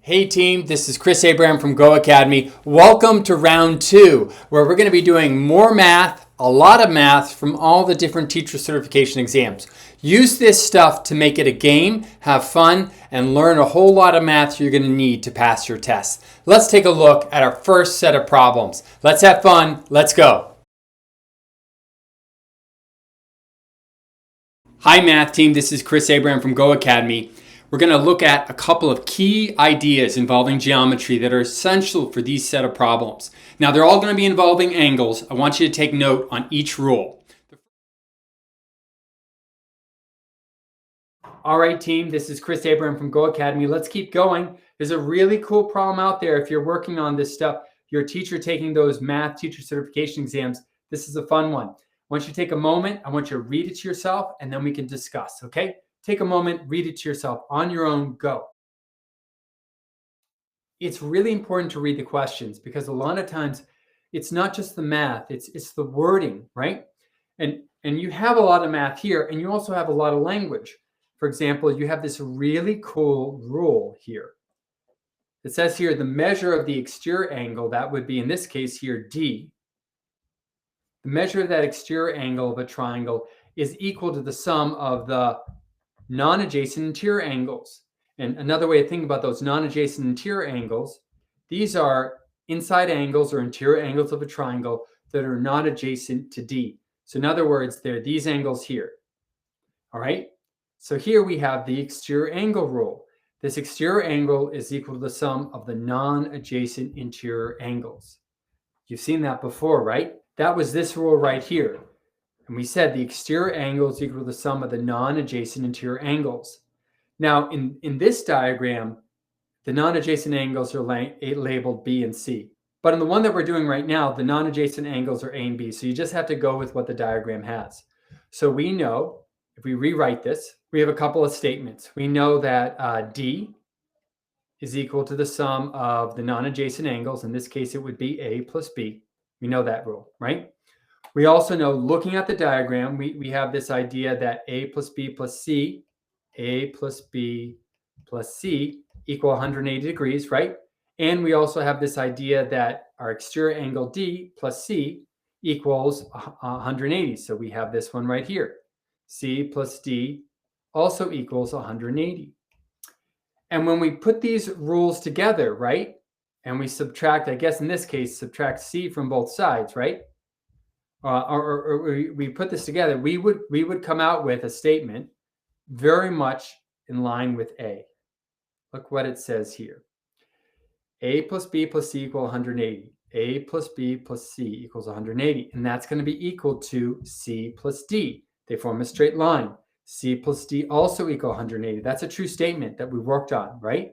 Hey team, this is Chris Abraham from GOHacademy. Welcome to round 2, where we're going to be doing more math, a lot of math from all the different teacher certification exams. Use this stuff to make it a game, have fun, and learn a whole lot of math you're going to need to pass your tests. Let's take a look at our first set of problems. Let's have fun. Let's go. Hi math team, this is Chris Abraham from GOHacademy. We're going to look at a couple of key ideas involving geometry that are essential for these set of problems. Now, they're all going to be involving angles. I want you to take note on each rule. All right, team, this is Chris Abraham from GOHacademy. Let's keep going. There's a really cool problem out there if you're working on this stuff. You're a teacher taking those math teacher certification exams. This is a fun one. I want you to take a moment. I want you to read it to yourself, and then we can discuss, okay? Take a moment, read it to yourself on your own, go. It's really important to read the questions because a lot of times it's not just the math, it's the wording, right? And you have a lot of math here, and you also have a lot of language. For example, you have this really cool rule here. It says here the measure of the exterior angle, that would be in this case here D. The measure of that exterior angle of a triangle is equal to the sum of the non-adjacent interior angles. And another way to think about those non-adjacent interior angles, these are inside angles or interior angles of a triangle that are not adjacent to D. So in other words, they're these angles here. All right. So here we have the exterior angle rule. This exterior angle is equal to the sum of the non-adjacent interior angles. You've seen that before, right? That was this rule right here. And we said the exterior angle is equal to the sum of the non-adjacent interior angles. Now, in this diagram, the non-adjacent angles are labeled B and C. But in the one that we're doing right now, the non-adjacent angles are A and B. So you just have to go with what the diagram has. So we know, if we rewrite this, we have a couple of statements. We know that D is equal to the sum of the non-adjacent angles. In this case, it would be A plus B. We know that rule, right? We also know, looking at the diagram, we have this idea that A plus B plus C, A plus B plus C equal 180 degrees, right? And we also have this idea that our exterior angle D plus C equals 180. So we have this one right here. C plus D also equals 180. And when we put these rules together, right, and we subtract, I guess in this case, subtract C from both sides, right? Or we put this together, we would come out with a statement very much in line with A. Look what it says here. A plus B plus C equal 180. A plus B plus C equals 180. And that's going to be equal to C plus D. They form a straight line. C plus D also equal 180. That's a true statement that we worked on, right?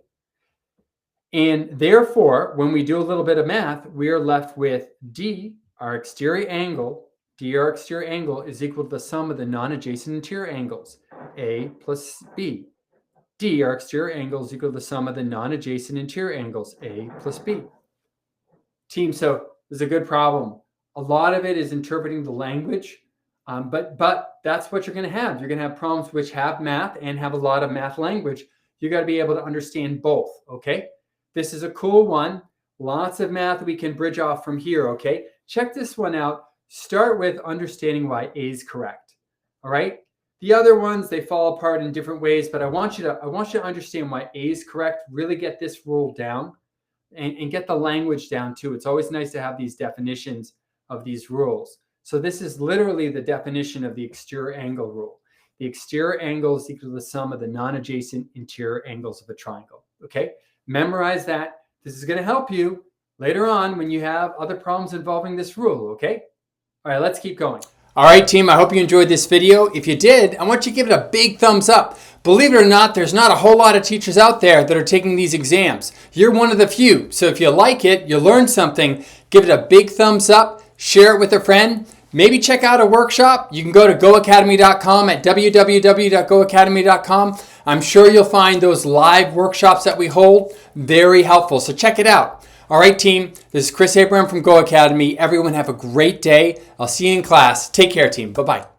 And therefore, when we do a little bit of math, we are left with D, our exterior angle, D, our exterior angle, is equal to the sum of the non-adjacent interior angles, A plus B. D, our exterior angle, is equal to the sum of the non-adjacent interior angles, A plus B. Team, so this is a good problem. A lot of it is interpreting the language, but that's what you're going to have. You're going to have problems which have math and have a lot of math language. You got to be able to understand both, okay? This is a cool one. Lots of math we can bridge off from here, okay? Check this one out. Start with understanding why A is correct, all right? The other ones, they fall apart in different ways, but I want you to understand why A is correct, really get this rule down and get the language down too. It's always nice to have these definitions of these rules. So this is literally the definition of the exterior angle rule. The exterior angle is equal to the sum of the non-adjacent interior angles of a triangle, okay? Memorize that. This is going to help you later on when you have other problems involving this rule, okay? All right, let's keep going. All right, team, I hope you enjoyed this video. If you did, I want you to give it a big thumbs up. Believe it or not, there's not a whole lot of teachers out there that are taking these exams. You're one of the few. So if you like it, you learned something, give it a big thumbs up, share it with a friend. Maybe check out a workshop. You can go to GOHacademy.com at www.GOHacademy.com. I'm sure you'll find those live workshops that we hold very helpful. So check it out. All right, team. This is Chris Abraham from GOHacademy. Everyone have a great day. I'll see you in class. Take care, team. Bye-bye.